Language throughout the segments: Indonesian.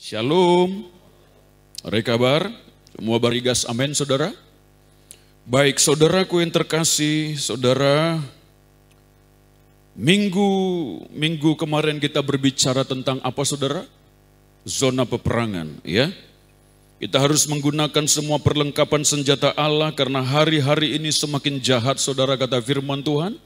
Shalom. Apa kabar? Semua barigas, amin saudara. Baik saudaraku yang terkasih, saudara, minggu kemarin kita berbicara tentang apa saudara? Zona peperangan, ya. Kita harus menggunakan semua perlengkapan senjata Allah karena hari-hari ini semakin jahat saudara, kata firman Tuhan.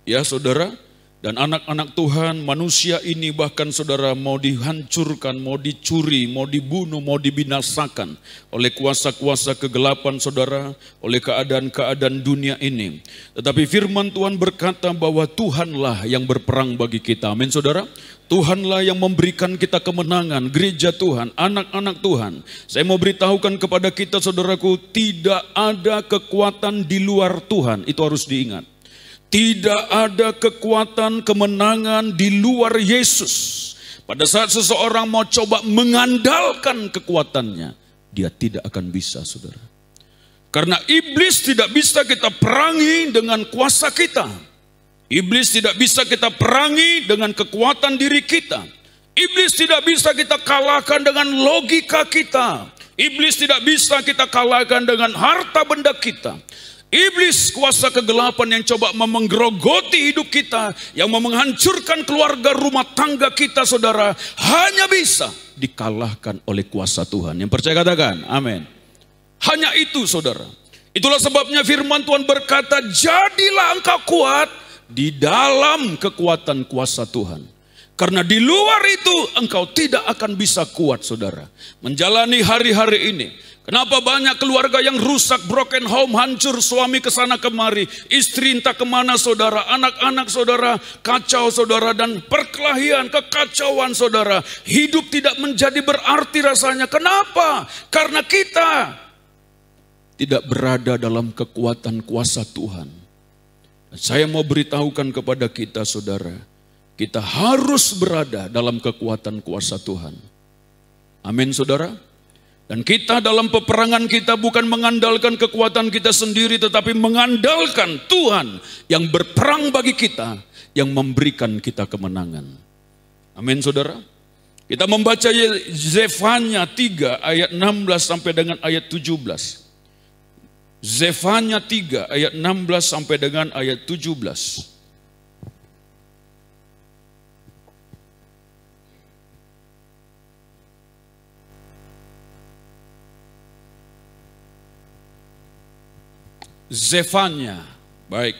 Ya saudara, dan anak-anak Tuhan, manusia ini bahkan saudara mau dihancurkan, mau dicuri, mau dibunuh, mau dibinasakan oleh kuasa-kuasa kegelapan saudara, oleh keadaan-keadaan dunia ini. Tetapi firman Tuhan berkata bahwa Tuhanlah yang berperang bagi kita. Amin saudara. Tuhanlah yang memberikan kita kemenangan, gereja Tuhan, anak-anak Tuhan. Saya mau beritahukan kepada kita saudaraku, tidak ada kekuatan di luar Tuhan, itu harus diingat. Tidak ada kekuatan kemenangan di luar Yesus. Pada saat seseorang mau coba mengandalkan kekuatannya, dia tidak akan bisa saudara. Karena iblis tidak bisa kita perangi dengan kuasa kita. Iblis tidak bisa kita perangi dengan kekuatan diri kita. Iblis tidak bisa kita kalahkan dengan logika kita. Iblis tidak bisa kita kalahkan dengan harta benda kita. Iblis, kuasa kegelapan yang coba menggerogoti hidup kita, yang mau menghancurkan keluarga rumah tangga kita saudara, hanya bisa dikalahkan oleh kuasa Tuhan. Yang percaya katakan, amin. Hanya itu saudara. Itulah sebabnya firman Tuhan berkata, jadilah engkau kuat di dalam kekuatan kuasa Tuhan. Karena di luar itu engkau tidak akan bisa kuat saudara. Menjalani hari-hari ini. Kenapa banyak keluarga yang rusak, broken home, hancur, suami kesana kemari, istri entah kemana saudara, anak-anak saudara, kacau saudara, dan perkelahian, kekacauan saudara. Hidup tidak menjadi berarti rasanya. Kenapa? Karena kita tidak berada dalam kekuatan kuasa Tuhan. Saya mau beritahukan kepada kita saudara, kita harus berada dalam kekuatan kuasa Tuhan. Amin saudara. Dan kita dalam peperangan kita bukan mengandalkan kekuatan kita sendiri, tetapi mengandalkan Tuhan yang berperang bagi kita, yang memberikan kita kemenangan. Amin saudara. Kita membaca Zefanya 3 ayat 16 sampai dengan ayat 17. Zefanya 3 ayat 16 sampai dengan ayat 17. Zefanya. Baik.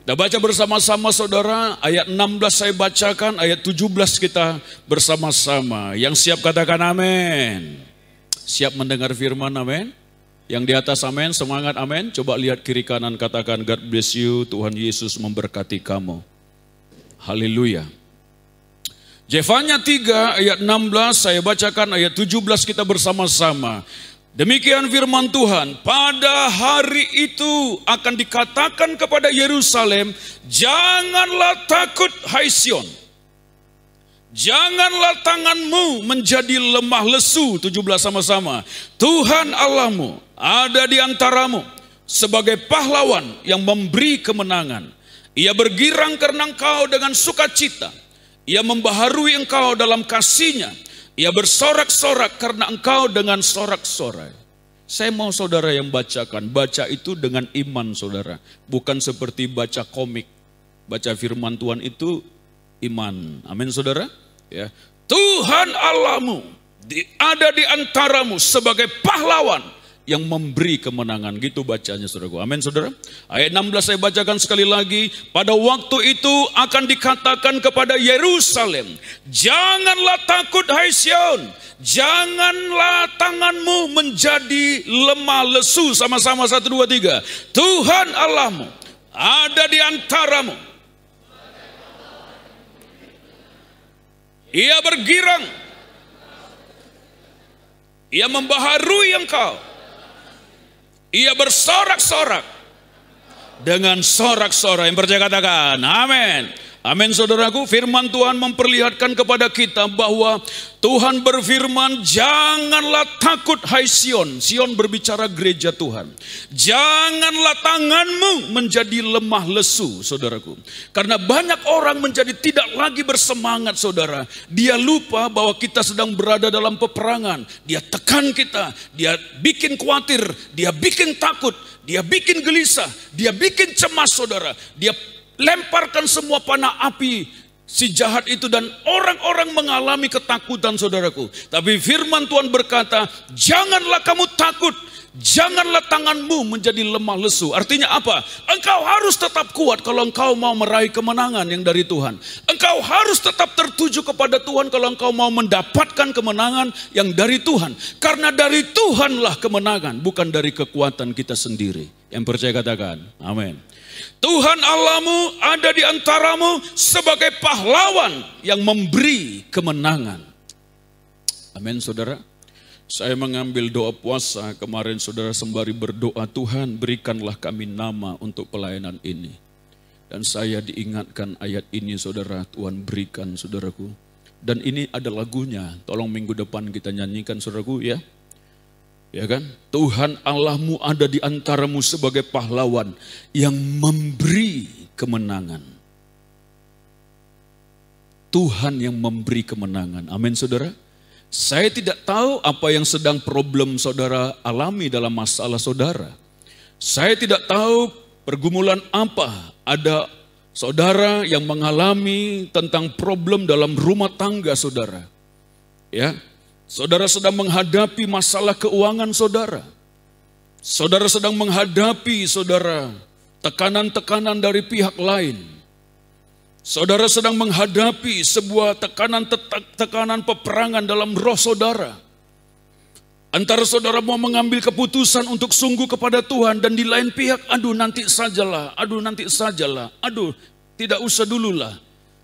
Kita baca bersama-sama saudara. Ayat 16 saya bacakan, ayat 17 kita bersama-sama. Yang siap katakan amin. Siap mendengar firman amin. Yang di atas amin, semangat amin. Coba lihat kiri kanan, katakan God bless you, Tuhan Yesus memberkati kamu. Haleluya. Zefanya 3 ayat 16 saya bacakan, ayat 17 kita bersama-sama. Demikian firman Tuhan, pada hari itu akan dikatakan kepada Yerusalem, janganlah takut hai Sion. Janganlah tanganmu menjadi lemah lesu, 17 sama-sama. Tuhan Allahmu ada di antaramu sebagai pahlawan yang memberi kemenangan. Ia bergirang karena engkau dengan sukacita. Ia membaharui engkau dalam kasih-Nya. Ia bersorak-sorak karena engkau dengan sorak-sorai. Saya mau saudara yang bacakan. Baca itu dengan iman saudara. Bukan seperti baca komik. Baca firman Tuhan itu iman. Amin saudara. Ya. Tuhan Allahmu ada di antaramu sebagai pahlawan yang memberi kemenangan. Gitu bacanya saudaraku. Amin saudara. Ayat 16 saya bacakan sekali lagi. Pada waktu itu akan dikatakan kepada Yerusalem, janganlah takut hai Sion. Janganlah tanganmu menjadi lemah lesu. Sama-sama 1, 2, 3. Tuhan Allahmu ada di antaramu. Ia bergirang. Ia membaharui engkau. Ia bersorak-sorak dengan sorak-sorai. Yang percaya katakan amin. Amin saudaraku, firman Tuhan memperlihatkan kepada kita bahwa Tuhan berfirman, janganlah takut hai Sion. Sion berbicara gereja Tuhan. Janganlah tanganmu menjadi lemah lesu, saudaraku. Karena banyak orang menjadi tidak lagi bersemangat, saudara. Dia lupa bahwa kita sedang berada dalam peperangan. Dia tekan kita, dia bikin khawatir, dia bikin takut, dia bikin gelisah, dia bikin cemas, saudara. Dia lemparkan semua panah api si jahat itu dan orang-orang mengalami ketakutan, saudaraku. Tapi firman Tuhan berkata, janganlah kamu takut, janganlah tanganmu menjadi lemah lesu. Artinya apa? Engkau harus tetap kuat kalau engkau mau meraih kemenangan yang dari Tuhan. Engkau harus tetap tertuju kepada Tuhan kalau engkau mau mendapatkan kemenangan yang dari Tuhan. Karena dari Tuhanlah kemenangan, bukan dari kekuatan kita sendiri. Yang percaya katakan, amin. Tuhan Allahmu ada di antaramu sebagai pahlawan yang memberi kemenangan. Amin saudara. Saya mengambil doa puasa kemarin saudara sembari berdoa, Tuhan berikanlah kami nama untuk pelayanan ini. Dan saya diingatkan ayat ini saudara, Tuhan berikan saudaraku. Dan ini ada lagunya, tolong minggu depan kita nyanyikan saudaraku ya. Ya kan? Tuhan Allahmu ada di antaramu sebagai pahlawan yang memberi kemenangan. Tuhan yang memberi kemenangan. Amin saudara. Saya tidak tahu apa yang sedang problem saudara alami dalam masalah saudara. Saya tidak tahu pergumulan apa. Ada saudara yang mengalami tentang problem dalam rumah tangga saudara. Ya. Saudara sedang menghadapi masalah keuangan saudara. Saudara sedang menghadapi saudara tekanan-tekanan dari pihak lain. Saudara sedang menghadapi sebuah tekanan peperangan dalam roh saudara. Antara saudara mau mengambil keputusan untuk sungguh kepada Tuhan dan di lain pihak, aduh nanti sajalah, aduh tidak usah dululah.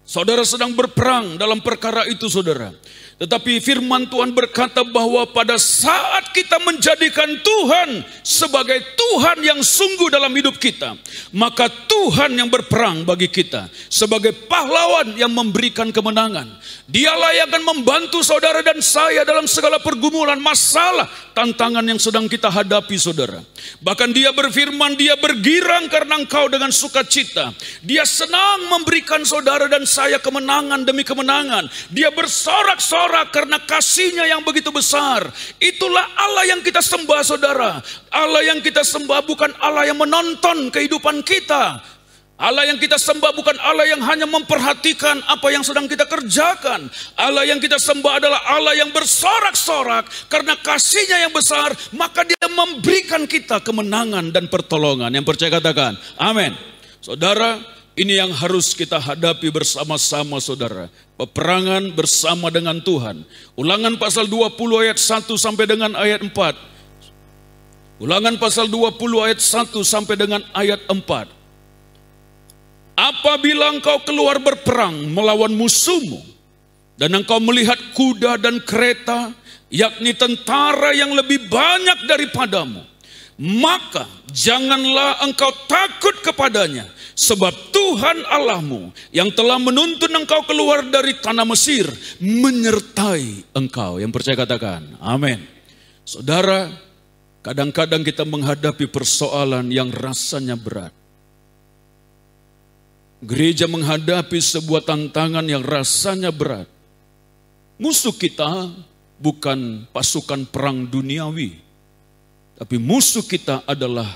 Saudara sedang berperang dalam perkara itu saudara. Tetapi firman Tuhan berkata bahwa pada saat kita menjadikan Tuhan sebagai Tuhan yang sungguh dalam hidup kita, maka Tuhan yang berperang bagi kita sebagai pahlawan yang memberikan kemenangan. Dialah yang akan membantu saudara dan saya dalam segala pergumulan, masalah, tantangan yang sedang kita hadapi saudara. Bahkan dia berfirman, dia bergirang karena engkau dengan sukacita. Dia senang memberikan saudara dan saya kemenangan demi kemenangan. Dia bersorak-sorak karena kasihnya yang begitu besar. Itulah Allah yang kita sembah saudara. Allah yang kita sembah bukan Allah yang menonton kehidupan kita. Allah yang kita sembah bukan Allah yang hanya memperhatikan apa yang sedang kita kerjakan. Allah yang kita sembah adalah Allah yang bersorak-sorak karena kasihnya yang besar, maka dia memberikan kita kemenangan dan pertolongan. Yang percaya katakan, amin. Saudara, ini yang harus kita hadapi bersama-sama saudara. Peperangan bersama dengan Tuhan. Ulangan pasal 20 ayat 1 sampai dengan ayat 4. Ulangan pasal 20 ayat 1 sampai dengan ayat 4. Apabila engkau keluar berperang melawan musuhmu, dan engkau melihat kuda dan kereta, yakni tentara yang lebih banyak daripadamu, maka janganlah engkau takut kepadanya, sebab Tuhan Allahmu yang telah menuntun engkau keluar dari tanah Mesir menyertai engkau. Yang percaya katakan, amin. Saudara, kadang-kadang kita menghadapi persoalan yang rasanya berat. Gereja menghadapi sebuah tantangan yang rasanya berat. Musuh kita bukan pasukan perang duniawi, tapi musuh kita adalah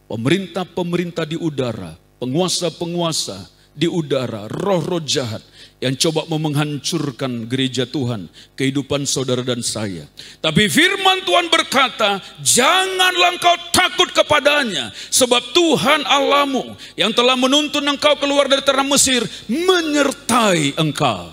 pemerintah-pemerintah di udara, penguasa-penguasa di udara, roh-roh jahat yang coba menghancurkan gereja Tuhan, kehidupan saudara dan saya. Tapi firman Tuhan berkata, janganlah engkau takut kepadanya, sebab Tuhan Allahmu yang telah menuntun engkau keluar dari tanah Mesir menyertai engkau.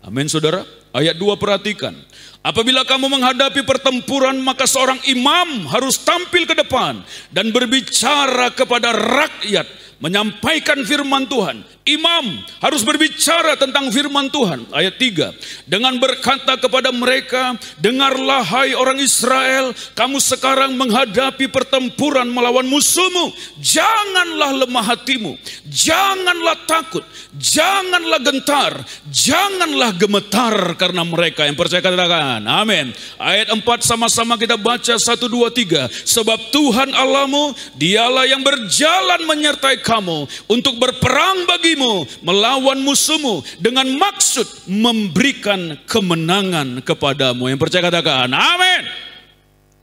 Amin saudara. Ayat 2 perhatikan. Apabila kamu menghadapi pertempuran, maka seorang imam harus tampil ke depan dan berbicara kepada rakyat menyampaikan firman Tuhan. Imam harus berbicara tentang firman Tuhan. Ayat 3. Dengan berkata kepada mereka, dengarlah hai orang Israel, kamu sekarang menghadapi pertempuran melawan musuhmu. Janganlah lemah hatimu, janganlah takut, janganlah gentar, janganlah gemetar karena mereka. Yang percaya katakan amin. Ayat 4 sama-sama kita baca 1, 2, 3. Sebab Tuhan Allahmu, dialah yang berjalan menyertai kamu untuk berperang bagimu melawan musuhmu dengan maksud memberikan kemenangan kepadamu. Yang percaya katakan amin.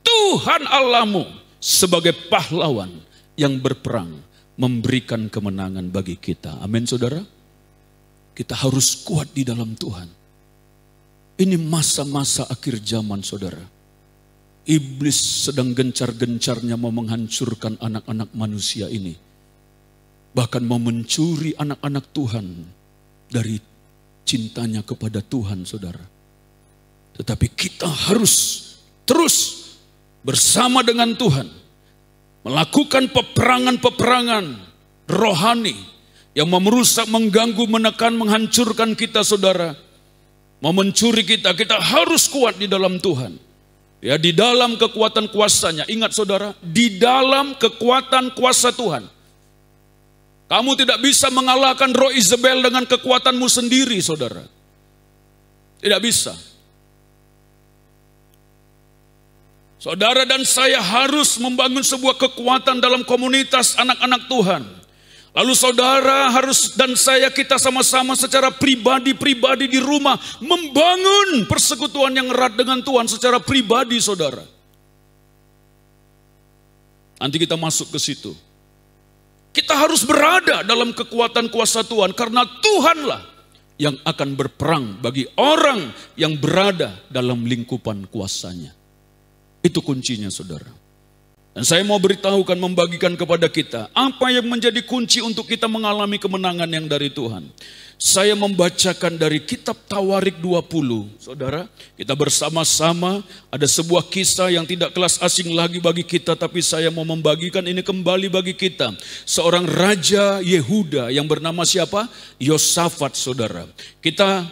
Tuhan Allahmu sebagai pahlawan yang berperang memberikan kemenangan bagi kita. Amin saudara. Kita harus kuat di dalam Tuhan. Ini masa-masa akhir zaman saudara. Iblis sedang gencar-gencarnya mau menghancurkan anak-anak manusia ini. Bahkan mau mencuri anak-anak Tuhan dari cintanya kepada Tuhan saudara. Tetapi kita harus terus bersama dengan Tuhan melakukan peperangan-peperangan rohani yang mau merusak, mengganggu, menekan, menghancurkan kita saudara. Mau mencuri kita, kita harus kuat di dalam Tuhan. Ya, di dalam kekuatan kuasanya. Ingat saudara, di dalam kekuatan kuasa Tuhan. Kamu tidak bisa mengalahkan roh Isabel dengan kekuatanmu sendiri saudara. Tidak bisa. Saudara dan saya harus membangun sebuah kekuatan dalam komunitas anak-anak Tuhan. Lalu saudara harus dan saya kita sama-sama secara pribadi-pribadi di rumah membangun persekutuan yang erat dengan Tuhan secara pribadi saudara. Nanti kita masuk ke situ. Kita harus berada dalam kekuatan kuasa Tuhan karena Tuhanlah yang akan berperang bagi orang yang berada dalam lingkupan kuasanya. Itu kuncinya saudara. Dan saya mau beritahukan, membagikan kepada kita apa yang menjadi kunci untuk kita mengalami kemenangan yang dari Tuhan. Saya membacakan dari kitab Tawarik 20. Saudara, kita bersama-sama ada sebuah kisah yang tidak kelas asing lagi bagi kita, tapi saya mau membagikan ini kembali bagi kita. Seorang raja Yehuda yang bernama siapa? Yosafat saudara. Kita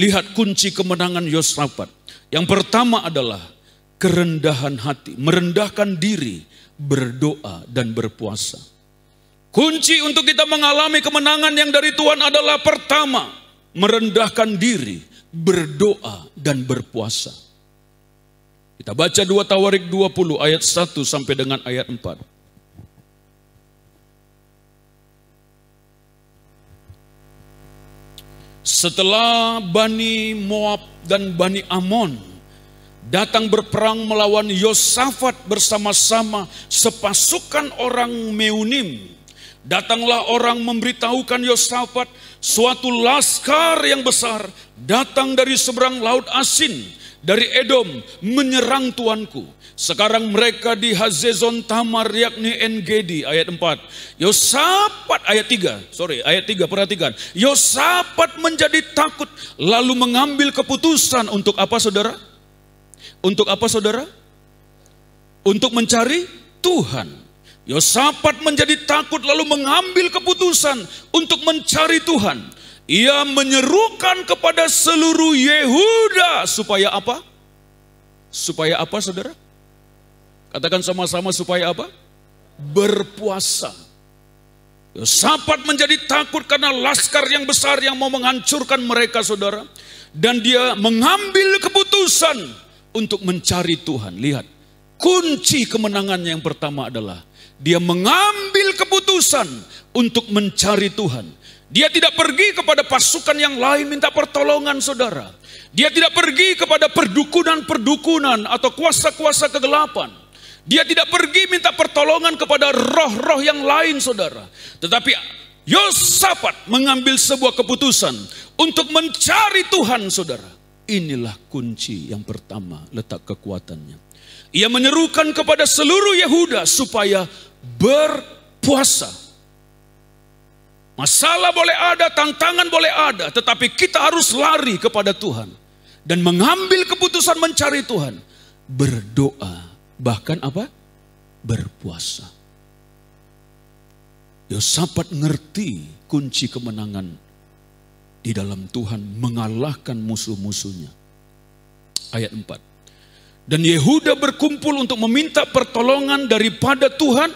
lihat kunci kemenangan Yosafat. Yang pertama adalah kerendahan hati, merendahkan diri, berdoa dan berpuasa. Kunci untuk kita mengalami kemenangan yang dari Tuhan adalah pertama, merendahkan diri, berdoa dan berpuasa. Kita baca 2 Tawarik 20 ayat 1 sampai dengan ayat 4. Setelah Bani Moab dan Bani Amon datang berperang melawan Yosafat bersama-sama sepasukan orang Meunim, datanglah orang memberitahukan Yosafat, suatu laskar yang besar datang dari seberang laut Asin, dari Edom, menyerang tuanku. Sekarang mereka di Hazezon Tamar, yakni En-Gedi. Ayat 4. Yosafat, ayat 3, perhatikan. Yosafat menjadi takut, lalu mengambil keputusan untuk apa saudara? Untuk apa saudara? Untuk mencari Tuhan. Yosafat menjadi takut lalu mengambil keputusan untuk mencari Tuhan. Ia menyerukan kepada seluruh Yehuda supaya apa? Supaya apa saudara? Katakan sama-sama, supaya apa? Berpuasa. Yosafat menjadi takut karena laskar yang besar yang mau menghancurkan mereka saudara. Dan dia mengambil keputusan untuk mencari Tuhan. Lihat, kunci kemenangannya yang pertama adalah dia mengambil keputusan untuk mencari Tuhan. Dia tidak pergi kepada pasukan yang lain minta pertolongan saudara. Dia tidak pergi kepada perdukunan-perdukunan atau kuasa-kuasa kegelapan. Dia tidak pergi minta pertolongan kepada roh-roh yang lain saudara. Tetapi Yosafat mengambil sebuah keputusan untuk mencari Tuhan saudara. Inilah kunci yang pertama, letak kekuatannya. Ia menyerukan kepada seluruh Yehuda supaya berpuasa. Masalah boleh ada, tantangan boleh ada, tetapi kita harus lari kepada Tuhan dan mengambil keputusan mencari Tuhan. Berdoa, bahkan apa? Berpuasa. Yosafat ngerti kunci kemenangan di dalam Tuhan mengalahkan musuh-musuhnya. Ayat 4. Dan Yehuda berkumpul untuk meminta pertolongan daripada Tuhan.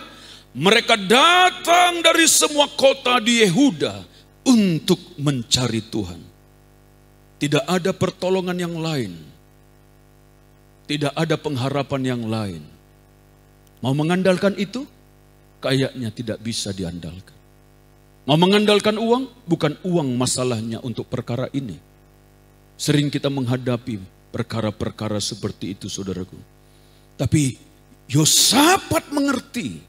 Mereka datang dari semua kota di Yehuda untuk mencari Tuhan. Tidak ada pertolongan yang lain. Tidak ada pengharapan yang lain. Mau mengandalkan itu? Kayaknya tidak bisa diandalkan. Mau mengandalkan uang? Bukan uang masalahnya untuk perkara ini. Sering kita menghadapi perkara-perkara seperti itu, saudaraku. Tapi Yosafat mengerti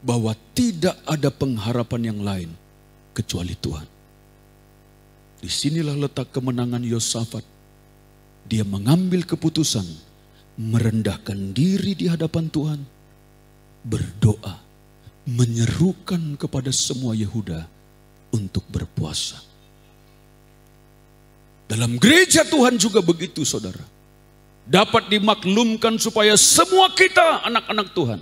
bahwa tidak ada pengharapan yang lain kecuali Tuhan. Disinilah letak kemenangan Yosafat. Dia mengambil keputusan, merendahkan diri di hadapan Tuhan, berdoa, menyerukan kepada semua Yehuda untuk berpuasa. Dalam gereja Tuhan juga begitu, saudara. Dapat dimaklumkan supaya semua kita anak-anak Tuhan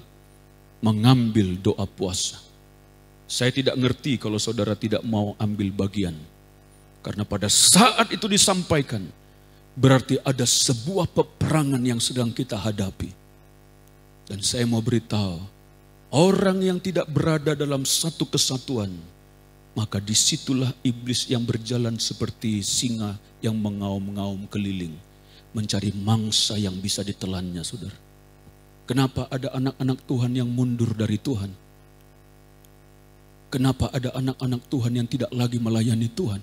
mengambil doa puasa. Saya tidak ngerti kalau saudara tidak mau ambil bagian. Karena pada saat itu disampaikan, berarti ada sebuah peperangan yang sedang kita hadapi. Dan saya mau beritahu, orang yang tidak berada dalam satu kesatuan, maka disitulah iblis yang berjalan seperti singa yang mengaum-ngaum keliling, mencari mangsa yang bisa ditelannya, saudara. Kenapa ada anak-anak Tuhan yang mundur dari Tuhan? Kenapa ada anak-anak Tuhan yang tidak lagi melayani Tuhan?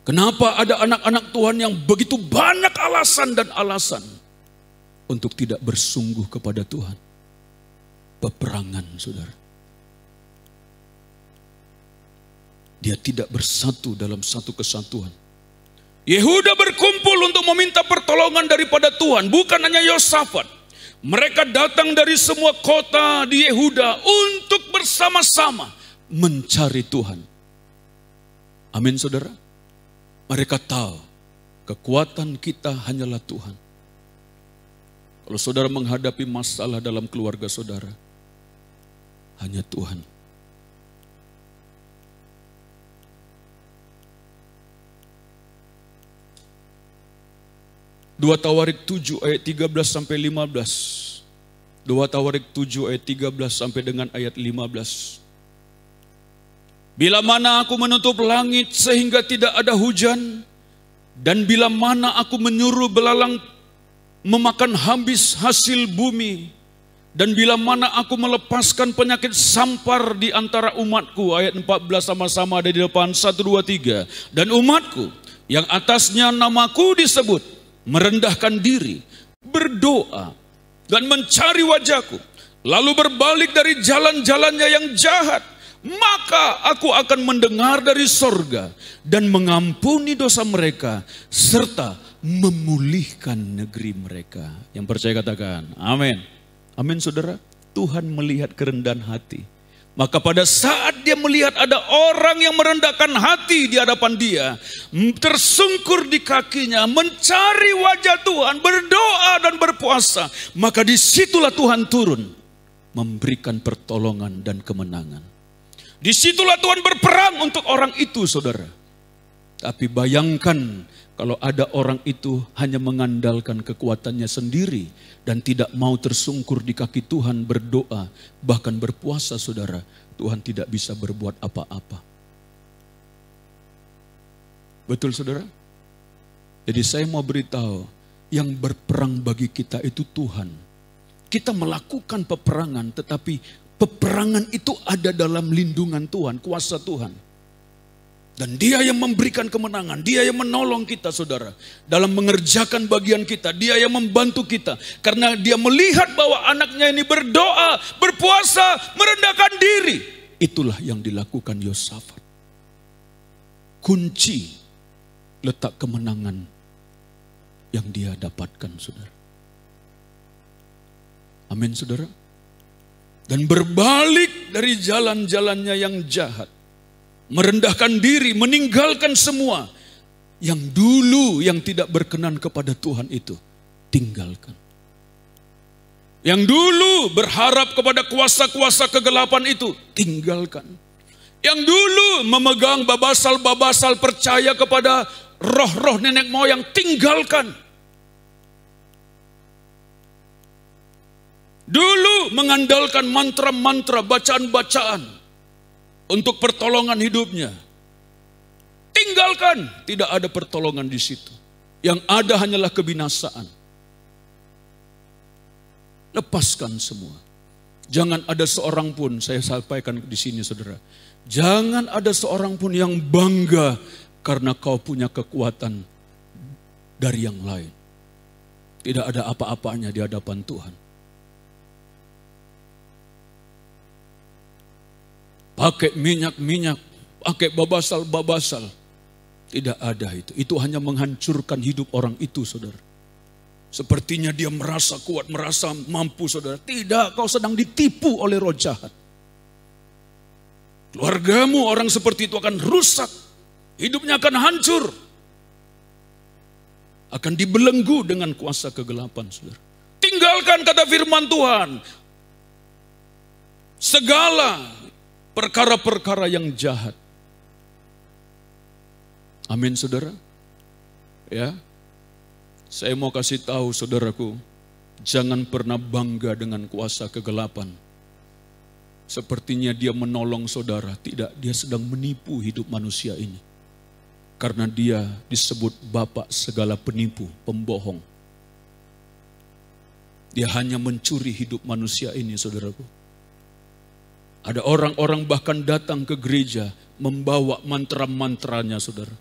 Kenapa ada anak-anak Tuhan yang begitu banyak alasan dan alasan untuk tidak bersungguh kepada Tuhan? Peperangan, saudara. Dia tidak bersatu dalam satu kesatuan. Yehuda berkumpul untuk meminta pertolongan daripada Tuhan. Bukan hanya Yosafat. Mereka datang dari semua kota di Yehuda untuk bersama-sama mencari Tuhan. Amin, saudara. Mereka tahu kekuatan kita hanyalah Tuhan. Kalau saudara menghadapi masalah dalam keluarga saudara, hanya Tuhan. Dua Tawarik 7 ayat 13 sampai 15. 2 Tawarik 7 ayat 13 sampai dengan ayat 15. Bila mana aku menutup langit sehingga tidak ada hujan, dan bila mana aku menyuruh belalang memakan habis hasil bumi, dan bila mana aku melepaskan penyakit sampar di antara umatku, ayat 14 sama-sama ada di depan, 1, 2, 3. Dan umatku yang atasnya namaku disebut, merendahkan diri, berdoa, dan mencari wajahku, lalu berbalik dari jalan-jalannya yang jahat, maka aku akan mendengar dari sorga dan mengampuni dosa mereka, serta memulihkan negeri mereka. Yang percaya katakan, amin. Amin, saudara. Tuhan melihat kerendahan hati. Maka pada saat dia melihat ada orang yang merendahkan hati di hadapan dia, tersungkur di kakinya, mencari wajah Tuhan, berdoa dan berpuasa, maka disitulah Tuhan turun, memberikan pertolongan dan kemenangan. Disitulah Tuhan berperang untuk orang itu, saudara. Tapi bayangkan kalau ada orang itu hanya mengandalkan kekuatannya sendiri dan tidak mau tersungkur di kaki Tuhan, berdoa, bahkan berpuasa, saudara, Tuhan tidak bisa berbuat apa-apa. Betul, saudara? Jadi saya mau beritahu, yang berperang bagi kita itu Tuhan. Kita melakukan peperangan, tetapi peperangan itu ada dalam lindungan Tuhan, kuasa Tuhan. Dan dia yang memberikan kemenangan, dia yang menolong kita, saudara. Dalam mengerjakan bagian kita, dia yang membantu kita. Karena dia melihat bahwa anaknya ini berdoa, berpuasa, merendahkan diri. Itulah yang dilakukan Yosafat. Kunci letak kemenangan yang dia dapatkan, saudara. Amin, saudara. Dan berbalik dari jalan-jalannya yang jahat. Merendahkan diri, meninggalkan semua. Yang dulu yang tidak berkenan kepada Tuhan itu. Tinggalkan. Yang dulu berharap kepada kuasa-kuasa kegelapan itu, tinggalkan. Yang dulu memegang babasal-babasal percaya kepada roh-roh nenek moyang, tinggalkan. Dulu mengandalkan mantra-mantra, bacaan-bacaan untuk pertolongan hidupnya. Tinggalkan, tidak ada pertolongan di situ. Yang ada hanyalah kebinasaan. Lepaskan semua. Jangan ada seorang pun, saya sampaikan di sini saudara, jangan ada seorang pun yang bangga karena kau punya kekuatan dari yang lain. Tidak ada apa-apanya di hadapan Tuhan. Pakai minyak-minyak, pakai babasal-babasal. Tidak ada itu. Itu hanya menghancurkan hidup orang itu, saudara. Sepertinya dia merasa kuat, merasa mampu, saudara. Tidak, kau sedang ditipu oleh roh jahat. Keluargamu orang seperti itu akan rusak. Hidupnya akan hancur. Akan dibelenggu dengan kuasa kegelapan, saudara. Tinggalkan kata firman Tuhan. Segala perkara-perkara yang jahat. Amin, saudara. Ya, saya mau kasih tahu saudaraku, jangan pernah bangga dengan kuasa kegelapan. Sepertinya dia menolong saudara, tidak, dia sedang menipu hidup manusia ini. Karena dia disebut bapak segala penipu, pembohong. Dia hanya mencuri hidup manusia ini, saudaraku. Ada orang-orang bahkan datang ke gereja membawa mantra-mantranya, saudara.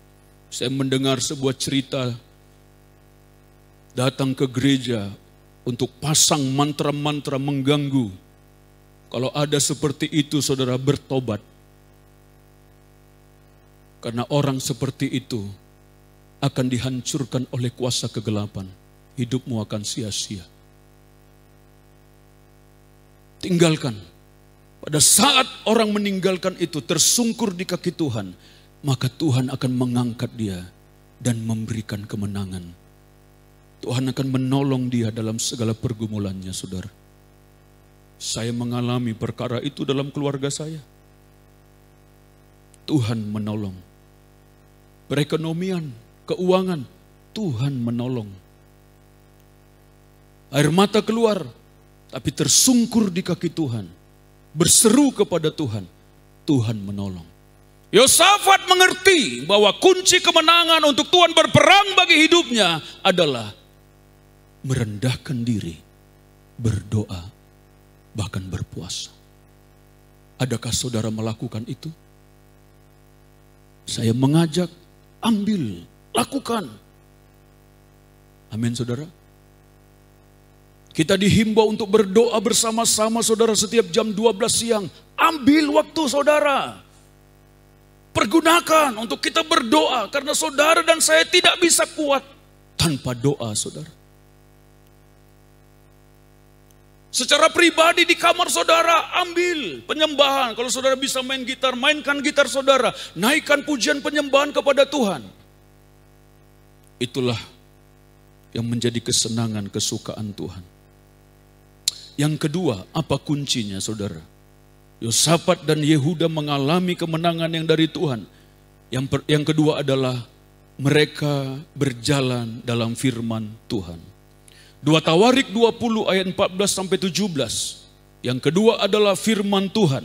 Saya mendengar sebuah cerita datang ke gereja untuk pasang mantra-mantra mengganggu. Kalau ada seperti itu, saudara, bertobat. Karena orang seperti itu akan dihancurkan oleh kuasa kegelapan. Hidupmu akan sia-sia. Tinggalkan. Pada saat orang meninggalkan itu, tersungkur di kaki Tuhan, maka Tuhan akan mengangkat dia dan memberikan kemenangan. Tuhan akan menolong dia dalam segala pergumulannya, saudara. Saya mengalami perkara itu dalam keluarga saya. Tuhan menolong. Perekonomian, keuangan, Tuhan menolong. Air mata keluar, tapi tersungkur di kaki Tuhan. Berseru kepada Tuhan, Tuhan menolong. Yosafat mengerti bahwa kunci kemenangan untuk Tuhan berperang bagi hidupnya adalah merendahkan diri, berdoa, bahkan berpuasa. Adakah saudara melakukan itu? Saya mengajak, ambil, lakukan. Amin, saudara. Kita dihimbau untuk berdoa bersama-sama, saudara, setiap jam 12 siang. Ambil waktu, saudara. Pergunakan untuk kita berdoa. Karena saudara dan saya tidak bisa kuat tanpa doa, saudara. Secara pribadi di kamar saudara, ambil penyembahan. Kalau saudara bisa main gitar, mainkan gitar saudara. Naikkan pujian penyembahan kepada Tuhan. Itulah yang menjadi kesenangan, kesukaan Tuhan. Yang kedua, apa kuncinya, saudara? Yosafat dan Yehuda mengalami kemenangan yang dari Tuhan. Yang kedua adalah mereka berjalan dalam firman Tuhan. 2 Tawarik 20 ayat 14 sampai 17. Yang kedua adalah firman Tuhan.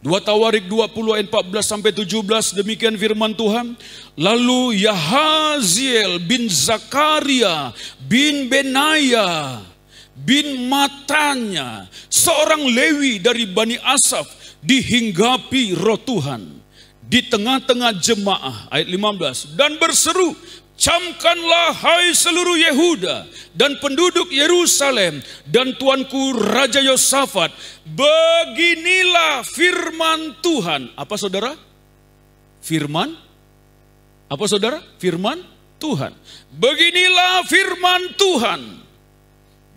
2 Tawarik 20 ayat 14 sampai 17, demikian firman Tuhan. Lalu Yahaziel bin Zakaria bin Benaya bin Matanya, seorang Lewi dari Bani Asaf, dihinggapi roh Tuhan di tengah-tengah jemaah, ayat 15, dan berseru, camkanlah hai seluruh Yehuda dan penduduk Yerusalem dan tuanku Raja Yosafat, beginilah firman Tuhan. Apa, saudara? Firman? Apa, saudara? Firman Tuhan. Beginilah firman Tuhan.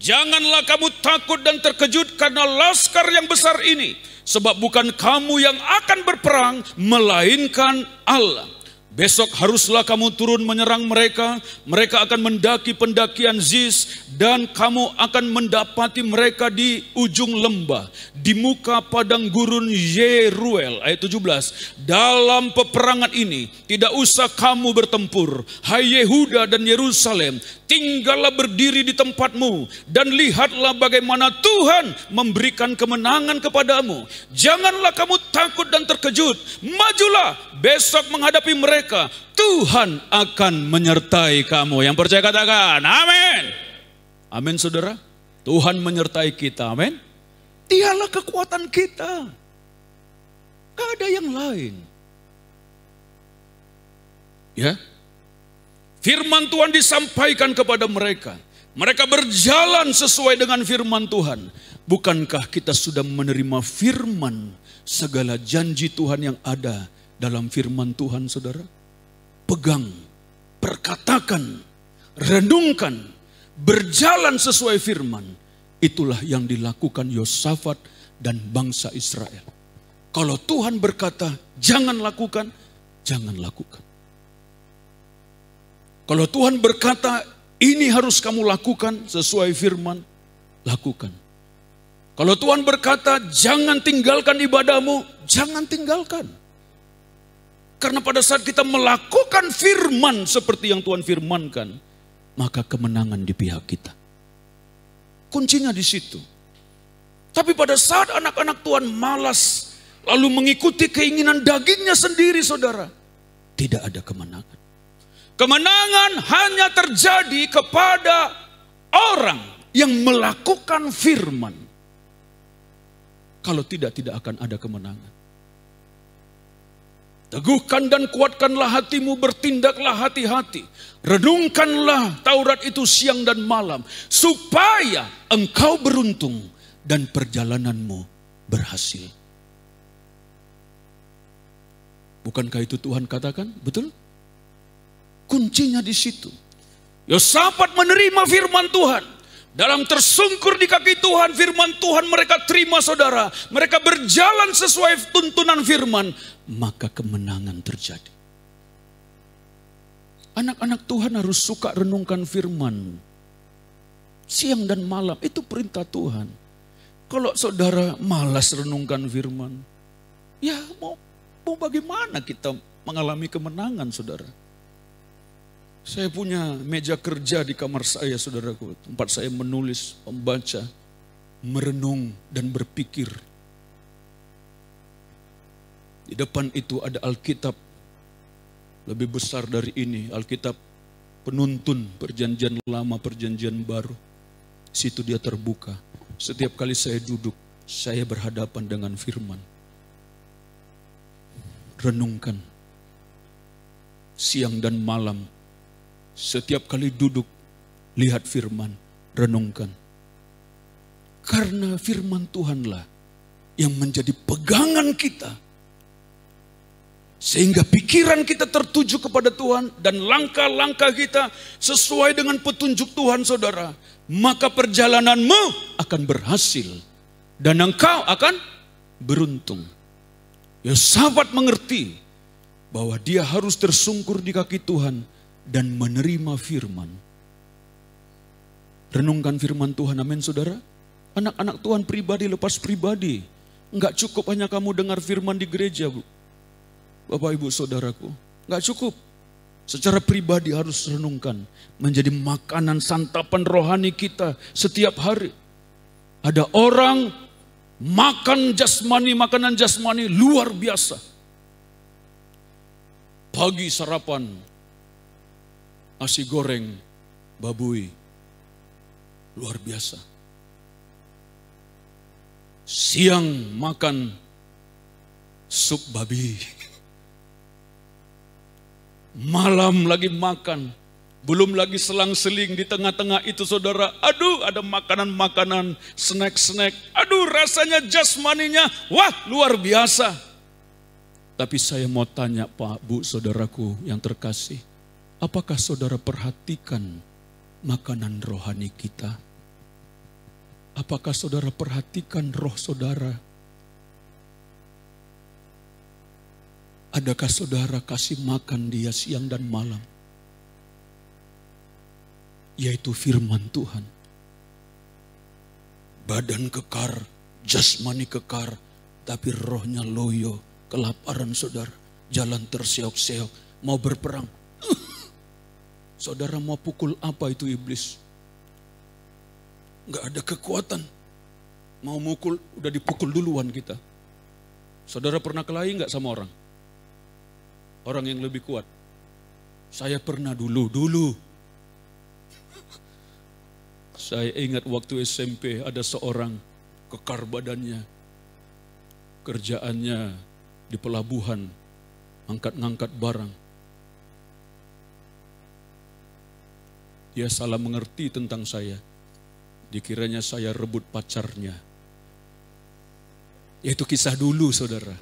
Janganlah kamu takut dan terkejut karena laskar yang besar ini. Sebab bukan kamu yang akan berperang, melainkan Allah. Besok haruslah kamu turun menyerang mereka. Mereka akan mendaki pendakian Ziz. Dan kamu akan mendapati mereka di ujung lembah. Di muka padang gurun Yeruel. Ayat 17. Dalam peperangan ini tidak usah kamu bertempur. Hai Yehuda dan Yerusalem. Tinggallah berdiri di tempatmu. Dan lihatlah bagaimana Tuhan memberikan kemenangan kepadamu. Janganlah kamu takut dan terkejut. Majulah besok menghadapi mereka. Tuhan akan menyertai kamu. Yang percaya katakan amin. Amin saudara. Tuhan menyertai kita, amin. Dialah kekuatan kita. Gak ada yang lain. Ya. Firman Tuhan disampaikan kepada mereka. Mereka berjalan sesuai dengan firman Tuhan. Bukankah kita sudah menerima firman segala janji Tuhan yang ada dalam firman Tuhan, saudara? Pegang, perkatakan, renungkan, berjalan sesuai firman. Itulah yang dilakukan Yosafat dan bangsa Israel. Kalau Tuhan berkata, jangan lakukan, jangan lakukan. Kalau Tuhan berkata, ini harus kamu lakukan sesuai firman, lakukan. Kalau Tuhan berkata, jangan tinggalkan ibadahmu, jangan tinggalkan. Karena pada saat kita melakukan firman seperti yang Tuhan firmankan, maka kemenangan di pihak kita. Kuncinya di situ. Tapi pada saat anak-anak Tuhan malas, lalu mengikuti keinginan dagingnya sendiri, saudara, tidak ada kemenangan. Kemenangan hanya terjadi kepada orang yang melakukan firman. Kalau tidak akan ada kemenangan. Teguhkan dan kuatkanlah hatimu, bertindaklah hati-hati. Renungkanlah Taurat itu siang dan malam. Supaya engkau beruntung dan perjalananmu berhasil. Bukankah itu Tuhan katakan? Betul? Kuncinya di situ. Yosafat menerima firman Tuhan. Dalam tersungkur di kaki Tuhan, firman Tuhan mereka terima, saudara. Mereka berjalan sesuai tuntunan firman. Maka kemenangan terjadi. Anak-anak Tuhan harus suka renungkan firman. Siang dan malam, itu perintah Tuhan. Kalau saudara malas renungkan firman, ya mau bagaimana kita mengalami kemenangan, saudara? Saya punya meja kerja di kamar saya, saudaraku. Tempat saya menulis, membaca, merenung, dan berpikir. Di depan itu ada Alkitab. Lebih besar dari ini, Alkitab penuntun perjanjian lama, perjanjian baru. Situ dia terbuka. Setiap kali saya duduk, saya berhadapan dengan firman. Renungkan. Siang dan malam. Setiap kali duduk, lihat firman, renungkan. Karena firman Tuhanlah yang menjadi pegangan kita. Sehingga pikiran kita tertuju kepada Tuhan dan langkah-langkah kita sesuai dengan petunjuk Tuhan, saudara. Maka perjalananmu akan berhasil dan engkau akan beruntung. Yosafat mengerti bahwa dia harus tersungkur di kaki Tuhan dan menerima firman. Renungkan firman Tuhan, amin saudara. Anak-anak Tuhan pribadi lepas pribadi. Enggak cukup hanya kamu dengar firman di gereja, Bu. Bapak ibu saudaraku. Enggak cukup. Secara pribadi harus renungkan. Menjadi makanan santapan rohani kita setiap hari. Ada orang makan jasmani, makanan jasmani luar biasa. Pagi sarapan nasi goreng babuy, luar biasa. Siang makan sup babi. Malam lagi makan. Belum lagi selang-seling di tengah-tengah itu, saudara. Aduh, ada makanan-makanan, snack-snack. Aduh, rasanya jasmaninya, wah luar biasa. Tapi saya mau tanya Pak, Bu, saudaraku yang terkasih. Apakah saudara perhatikan makanan rohani kita? Apakah saudara perhatikan roh saudara? Adakah saudara kasih makan dia siang dan malam? Yaitu firman Tuhan. Badan kekar, jasmani kekar, tapi rohnya loyo, kelaparan saudara. Jalan terseok-seok, mau berperang. Saudara mau pukul apa itu iblis? Nggak ada kekuatan. Mau mukul, udah dipukul duluan kita. Saudara pernah kelahi nggak sama orang? Orang yang lebih kuat. Saya pernah dulu. Saya ingat waktu SMP ada seorang kekar badannya. Kerjaannya di pelabuhan, angkat-ngangkat barang. Dia salah mengerti tentang saya. Dikiranya saya rebut pacarnya. Yaitu kisah dulu, saudara.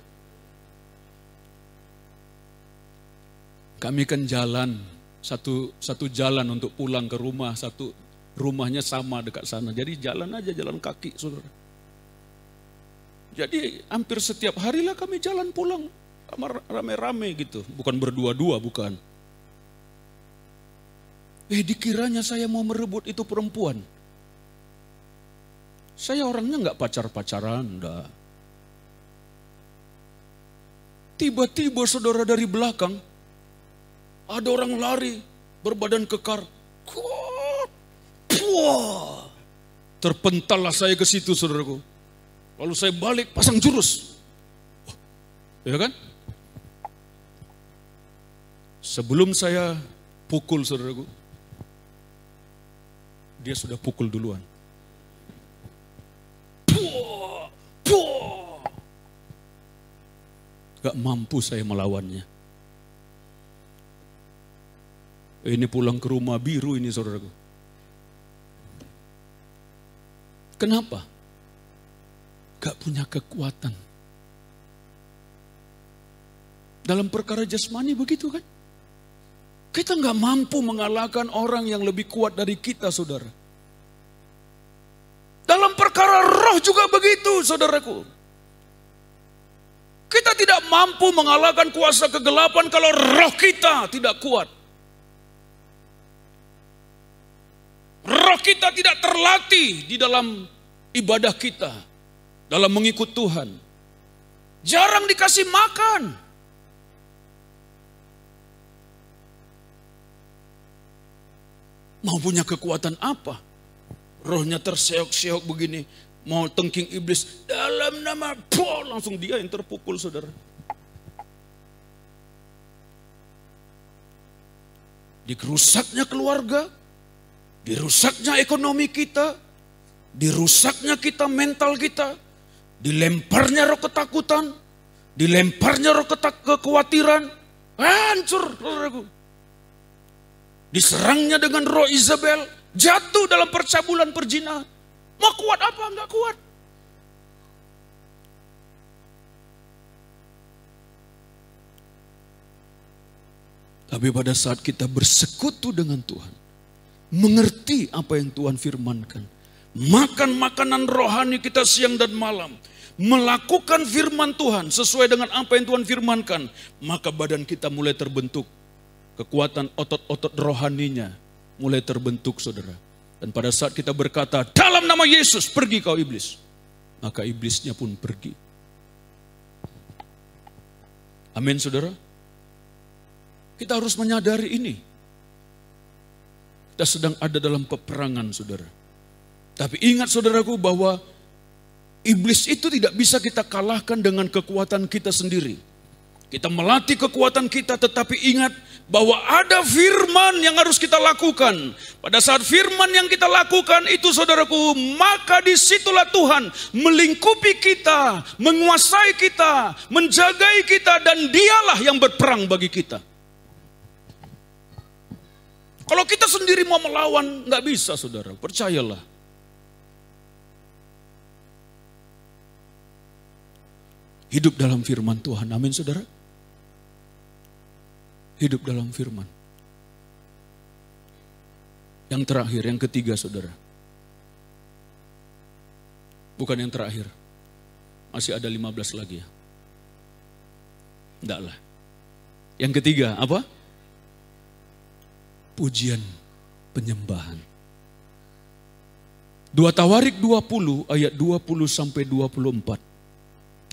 Kami kan jalan, satu jalan untuk pulang ke rumah, satu rumahnya sama dekat sana. Jadi jalan aja, jalan kaki, saudara. Jadi hampir setiap hari lah kami jalan pulang, rame-rame gitu. Bukan berdua-dua, bukan. Dikiranya saya mau merebut itu perempuan. Saya orangnya nggak pacar-pacaran, enggak. Tiba-tiba saudara dari belakang, ada orang lari, berbadan kekar. Terpentallah saya ke situ, saudaraku. Lalu saya balik, pasang jurus. Ya kan? Sebelum saya pukul, saudaraku, dia sudah pukul duluan. Gak mampu saya melawannya. Ini pulang ke rumah biru ini, saudaraku. Kenapa? Gak punya kekuatan. Dalam perkara jasmani begitu kan? Kita gak mampu mengalahkan orang yang lebih kuat dari kita, saudara. Dalam perkara roh juga begitu, saudaraku. Kita tidak mampu mengalahkan kuasa kegelapan kalau roh kita tidak kuat. Roh kita tidak terlatih di dalam ibadah kita, dalam mengikut Tuhan. Jarang dikasih makan. Mau punya kekuatan apa? Rohnya terseok-seok begini. Mau tengking iblis dalam nama langsung dia yang terpukul, saudara. Dirusaknya keluarga, dirusaknya ekonomi kita, dirusaknya kita mental kita, dilemparnya roh ketakutan, dilemparnya roh kekhawatiran, hancur, saudaraku. Diserangnya dengan roh Isabel, jatuh dalam percabulan perzinahan. Mau kuat apa? Enggak kuat. Tapi pada saat kita bersekutu dengan Tuhan, mengerti apa yang Tuhan firmankan, makan makanan rohani kita siang dan malam, melakukan firman Tuhan sesuai dengan apa yang Tuhan firmankan, maka badan kita mulai terbentuk. Kekuatan otot-otot rohaninya mulai terbentuk, saudara. Dan pada saat kita berkata, dalam nama Yesus, pergi kau iblis. Maka iblisnya pun pergi. Amin, saudara. Kita harus menyadari ini. Kita sedang ada dalam peperangan, saudara. Tapi ingat, saudaraku, bahwa iblis itu tidak bisa kita kalahkan dengan kekuatan kita sendiri. Kita melatih kekuatan kita, tetapi ingat bahwa ada firman yang harus kita lakukan. Pada saat firman yang kita lakukan itu, saudaraku, maka disitulah Tuhan melingkupi kita, menguasai kita, menjagai kita, dan dialah yang berperang bagi kita. Kalau kita sendiri mau melawan, nggak bisa, saudara, percayalah. Hidup dalam firman Tuhan, amin, saudara. Hidup dalam firman. Yang terakhir, yang ketiga, saudara. Bukan yang terakhir. Masih ada 15 lagi ya. Enggak lah. Yang ketiga apa? Pujian penyembahan. 2 Tawarik 20 ayat 20 sampai 24.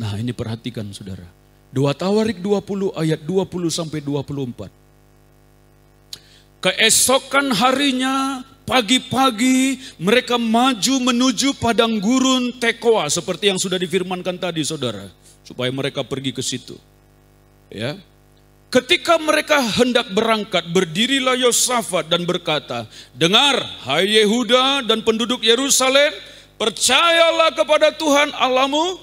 Nah, ini perhatikan saudara. 2 Tawarik 20 ayat 20 sampai 24. Keesokan harinya pagi-pagi mereka maju menuju padang gurun Tekoa seperti yang sudah difirmankan tadi saudara, supaya mereka pergi ke situ. Ya. Ketika mereka hendak berangkat, berdirilah Yosafat dan berkata, "Dengar, hai Yehuda dan penduduk Yerusalem, percayalah kepada Tuhan Allahmu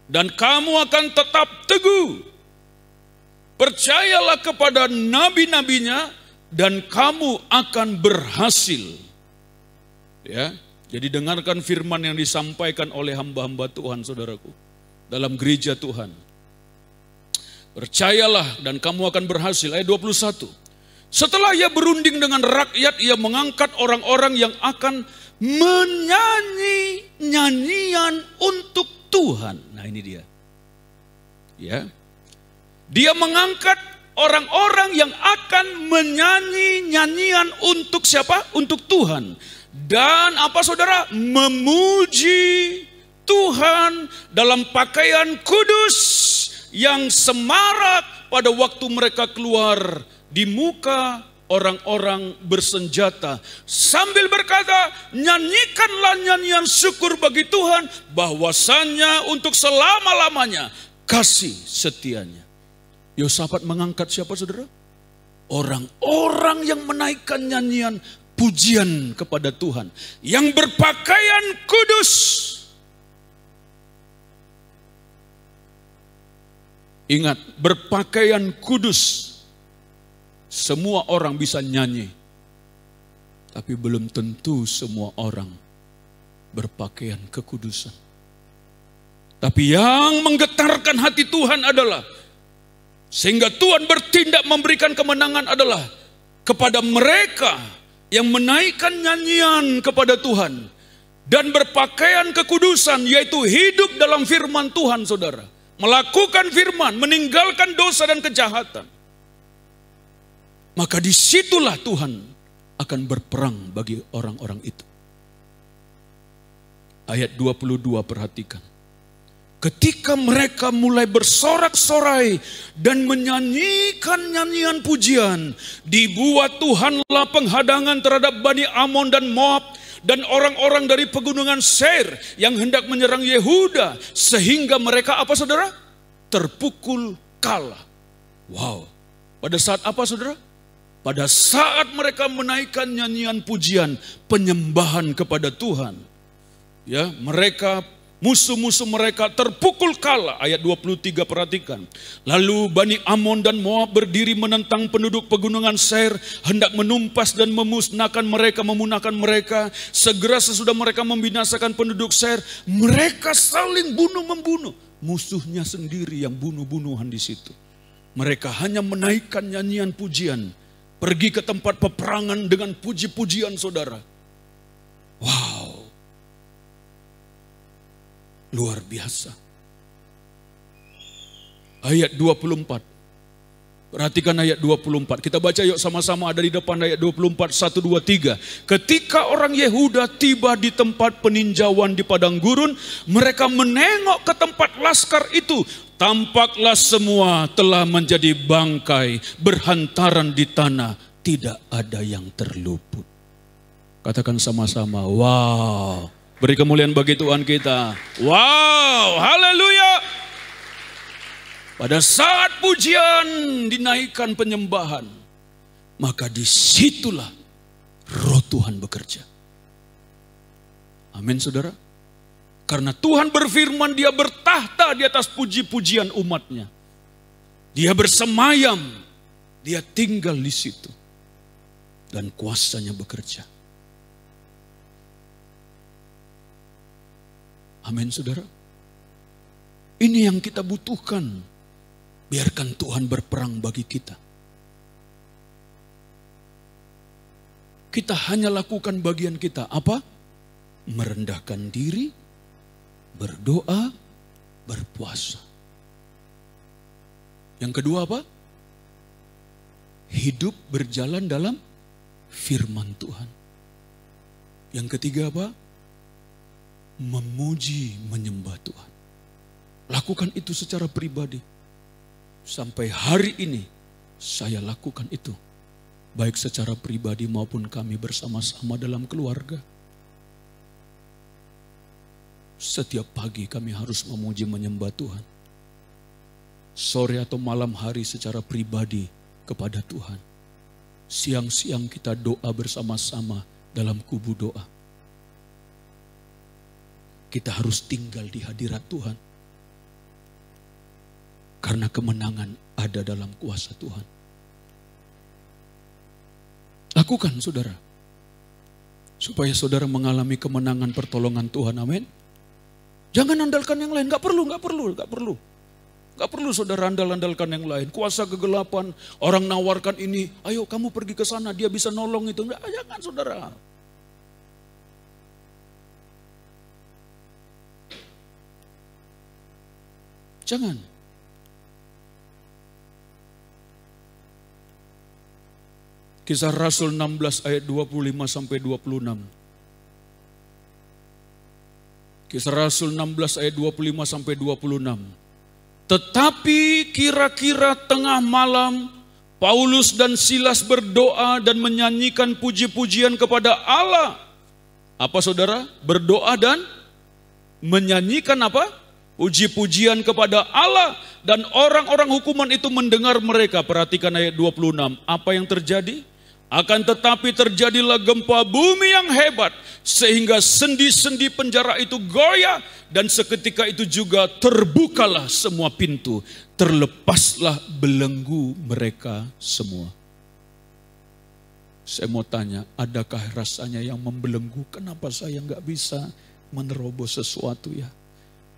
dan kamu akan tetap teguh. Percayalah kepada nabi-nabinya dan kamu akan berhasil." Ya, jadi dengarkan firman yang disampaikan oleh hamba-hamba Tuhan, saudaraku, dalam gereja Tuhan. Percayalah dan kamu akan berhasil. Ayat 21. Setelah ia berunding dengan rakyat, ia mengangkat orang-orang yang akan menyanyi nyanyian untuk Tuhan. Nah, ini dia. Ya. Dia mengangkat orang-orang yang akan menyanyi nyanyian untuk siapa? Untuk Tuhan. Dan apa saudara? Memuji Tuhan dalam pakaian kudus yang semarak pada waktu mereka keluar di muka orang-orang bersenjata. Sambil berkata, nyanyikanlah nyanyian syukur bagi Tuhan, bahwasannya untuk selama-lamanya kasih setianya. Yosafat mengangkat siapa saudara? Orang-orang yang menaikkan nyanyian pujian kepada Tuhan, yang berpakaian kudus. Ingat, berpakaian kudus. Semua orang bisa nyanyi, tapi belum tentu semua orang berpakaian kekudusan. Tapi yang menggetarkan hati Tuhan adalah, sehingga Tuhan bertindak memberikan kemenangan adalah kepada mereka yang menaikkan nyanyian kepada Tuhan dan berpakaian kekudusan, yaitu hidup dalam firman Tuhan saudara. Melakukan firman, meninggalkan dosa dan kejahatan. Maka disitulah Tuhan akan berperang bagi orang-orang itu. Ayat 22 perhatikan. Ketika mereka mulai bersorak-sorai dan menyanyikan nyanyian pujian, dibuat Tuhanlah penghadangan terhadap Bani Amon dan Moab dan orang-orang dari pegunungan Seir yang hendak menyerang Yehuda, sehingga mereka apa saudara? Terpukul kalah. Wow. Pada saat apa saudara? Pada saat mereka menaikkan nyanyian pujian, penyembahan kepada Tuhan. Ya, mereka, musuh-musuh mereka terpukul kalah. Ayat 23 perhatikan. Lalu Bani Amon dan Moab berdiri menentang penduduk pegunungan Seir, hendak menumpas dan memusnahkan mereka, memunahkan mereka. Segera sesudah mereka membinasakan penduduk Seir, mereka saling bunuh-membunuh. Musuhnya sendiri yang bunuh-bunuhan di situ. Mereka hanya menaikkan nyanyian pujian, pergi ke tempat peperangan dengan puji-pujian saudara. Wow. Luar biasa. Ayat 24. Perhatikan ayat 24. Kita baca yuk sama-sama, ada di depan ayat 24. 1, 2, 3. Ketika orang Yehuda tiba di tempat peninjauan di padang gurun, mereka menengok ke tempat laskar itu. Tampaklah semua telah menjadi bangkai, berhantaran di tanah. Tidak ada yang terluput. Katakan sama-sama, wow. Beri kemuliaan bagi Tuhan kita. Wow, haleluya. Pada saat pujian dinaikkan penyembahan, maka disitulah roh Tuhan bekerja. Amin saudara. Karena Tuhan berfirman, dia bertahta di atas puji-pujian umatnya. Dia bersemayam, dia tinggal di situ. Dan kuasanya bekerja. Amin saudara. Ini yang kita butuhkan. Biarkan Tuhan berperang bagi kita. Kita hanya lakukan bagian kita. Apa? Merendahkan diri, berdoa, berpuasa. Yang kedua apa? hidup berjalan dalam firman Tuhan. Yang ketiga apa? Memuji, menyembah Tuhan. Lakukan itu secara pribadi. Sampai hari ini saya lakukan itu. Baik secara pribadi maupun kami bersama-sama dalam keluarga. Setiap pagi kami harus memuji, menyembah Tuhan. Sore atau malam hari secara pribadi kepada Tuhan. Siang-siang kita doa bersama-sama dalam kubu doa. Kita harus tinggal di hadirat Tuhan. Karena kemenangan ada dalam kuasa Tuhan. Lakukan saudara. Supaya saudara mengalami kemenangan pertolongan Tuhan. Amin. Jangan andalkan yang lain. Gak perlu. Gak perlu saudara andalkan yang lain. Kuasa kegelapan. Orang nawarkan ini. Ayo kamu pergi ke sana. Dia bisa nolong itu. Nggak, jangan saudara. Jangan. Kisah Rasul 16 ayat 25 sampai 26. Kisah Rasul 16 ayat 25 sampai 26. Tetapi kira-kira tengah malam Paulus dan Silas berdoa dan menyanyikan puji-pujian kepada Allah. Apa saudara? Berdoa dan menyanyikan apa? Puji-pujian kepada Allah. Dan orang-orang hukuman itu mendengar mereka. Perhatikan ayat 26. Apa yang terjadi? Akan tetapi terjadilah gempa bumi yang hebat. Sehingga sendi-sendi penjara itu goyah. Dan seketika itu juga terbukalah semua pintu. Terlepaslah belenggu mereka semua. Saya mau tanya, adakah rasanya yang membelenggu? Kenapa saya nggak bisa menerobos sesuatu ya?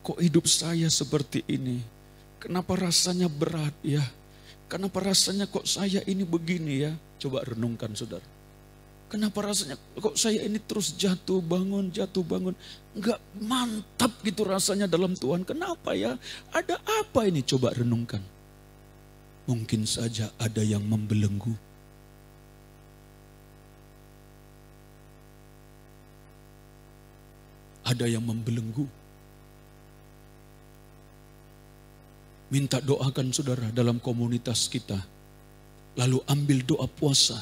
Kok hidup saya seperti ini? Kenapa rasanya berat ya? Kenapa rasanya kok saya ini begini ya? Coba renungkan saudara. Kenapa rasanya kok saya ini terus jatuh bangun. Enggak mantap gitu rasanya dalam Tuhan. Kenapa ya? Ada apa ini? Coba renungkan. Mungkin saja ada yang membelenggu. Ada yang membelenggu. Minta doakan saudara dalam komunitas kita. Lalu ambil doa puasa.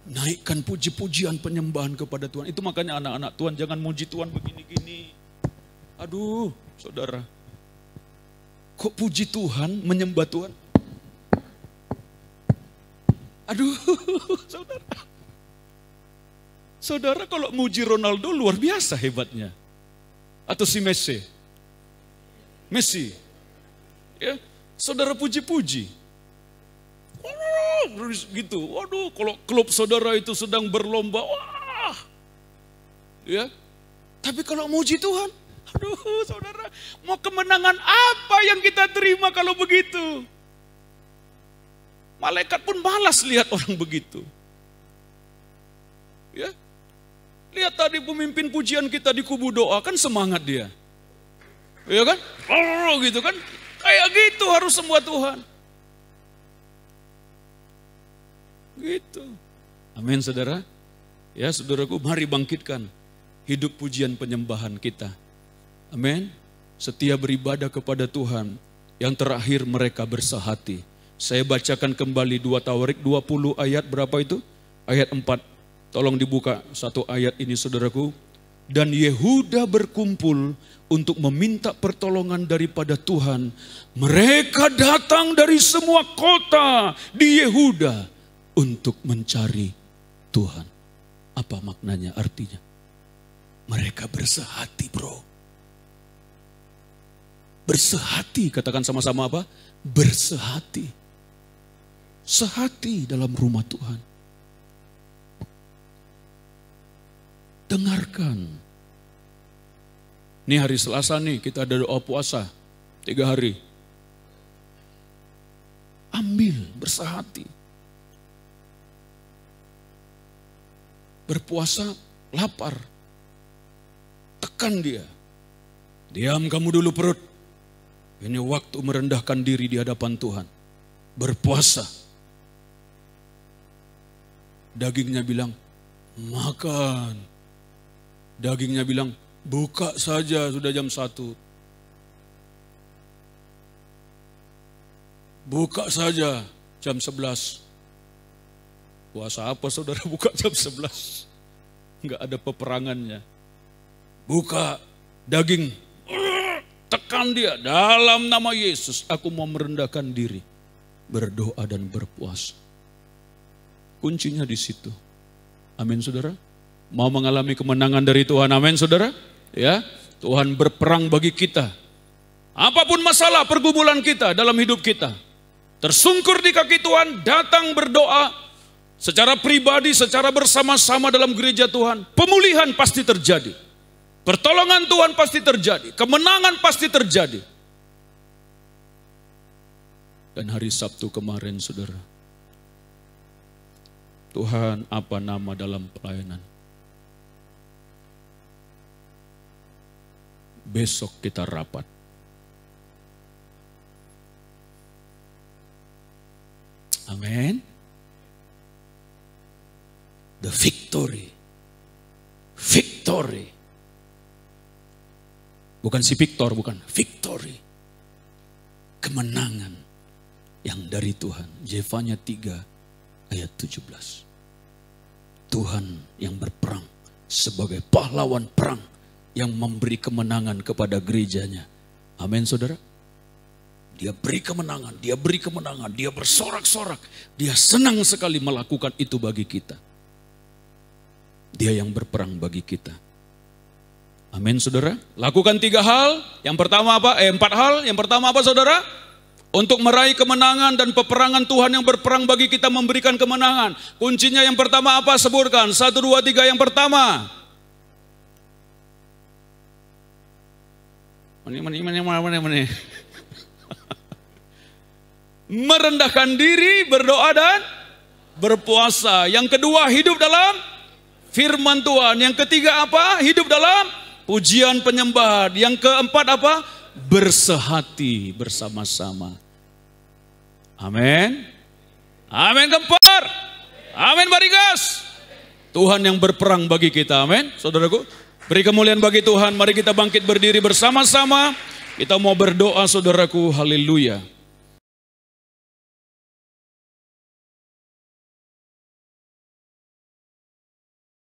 Naikkan puji-pujian penyembahan kepada Tuhan. Itu makanya anak-anak Tuhan jangan muji Tuhan begini-gini. Aduh saudara. Kok puji Tuhan, menyembah Tuhan? Aduh saudara. Saudara kalau muji Ronaldo luar biasa hebatnya. Atau si Messi. Ya, saudara puji-puji. Gitu. Waduh, kalau klub saudara itu sedang berlomba, wah. Ya. Tapi kalau muji Tuhan, aduh saudara, mau kemenangan apa yang kita terima kalau begitu? Malaikat pun malas lihat orang begitu. Ya. Lihat tadi pemimpin pujian kita di kubu doa, kan semangat dia. Ya kan? Oh gitu kan? Kayak gitu harus semua Tuhan. Gitu. Amin saudara. Ya saudaraku, mari bangkitkan hidup pujian penyembahan kita. Amin. Setia beribadah kepada Tuhan. Yang terakhir mereka bersehati. Saya bacakan kembali 2 Tawarik 20 ayat berapa itu? Ayat 4. Tolong dibuka satu ayat ini saudaraku. Dan Yehuda berkumpul untuk meminta pertolongan daripada Tuhan. Mereka datang dari semua kota di Yehuda untuk mencari Tuhan. Apa maknanya, artinya? Mereka bersehati bro. Bersehati, katakan sama-sama apa? Bersehati. Sehati dalam rumah Tuhan. Dengarkan. Ini hari Selasa nih, kita ada doa puasa 3 hari. Ambil, bersehati. Berpuasa, lapar. Tekan dia. Diam kamu dulu perut. Ini waktu merendahkan diri di hadapan Tuhan. Berpuasa. Dagingnya bilang, makan. Dagingnya bilang, buka saja, sudah jam 1. Buka saja jam 11. Puasa apa saudara buka jam 11? Enggak ada peperangannya. Buka daging. Tekan dia, dalam nama Yesus aku mau merendahkan diri. Berdoa dan berpuasa. Kuncinya di situ. Amin saudara. Mau mengalami kemenangan dari Tuhan, amin saudara. Ya, Tuhan berperang bagi kita. Apapun masalah pergumulan kita dalam hidup kita, tersungkur di kaki Tuhan, datang berdoa secara pribadi, secara bersama-sama dalam gereja Tuhan. Pemulihan pasti terjadi. Pertolongan Tuhan pasti terjadi. Kemenangan pasti terjadi. Dan hari Sabtu kemarin saudara, Tuhan apa nama dalam pelayanan? Besok kita rapat. Amin. The victory. Victory. Bukan si Victor, bukan. Victory. Kemenangan yang dari Tuhan. Yefanya 3 ayat 17. Tuhan yang berperang sebagai pahlawan perang yang memberi kemenangan kepada gerejanya. Amin saudara. Dia beri kemenangan, dia beri kemenangan, dia bersorak-sorak. Dia senang sekali melakukan itu bagi kita. Dia yang berperang bagi kita. Amin saudara. Lakukan 3 hal. Yang pertama apa? 4 hal. Yang pertama apa saudara? Untuk meraih kemenangan dan peperangan Tuhan yang berperang bagi kita memberikan kemenangan. Kuncinya yang pertama apa? Sebutkan. 1, 2, 3 yang pertama. Mana. Merendahkan diri, berdoa dan berpuasa. Yang kedua, hidup dalam firman Tuhan. Yang ketiga apa? Hidup dalam pujian penyembahan. Yang keempat apa? Bersehati bersama-sama. Amin. Amin Kempar. Amin Barigas. Tuhan yang berperang bagi kita. Amin. Saudaraku, beri kemuliaan bagi Tuhan. Mari kita bangkit berdiri bersama-sama. Kita mau berdoa saudaraku. Haleluya.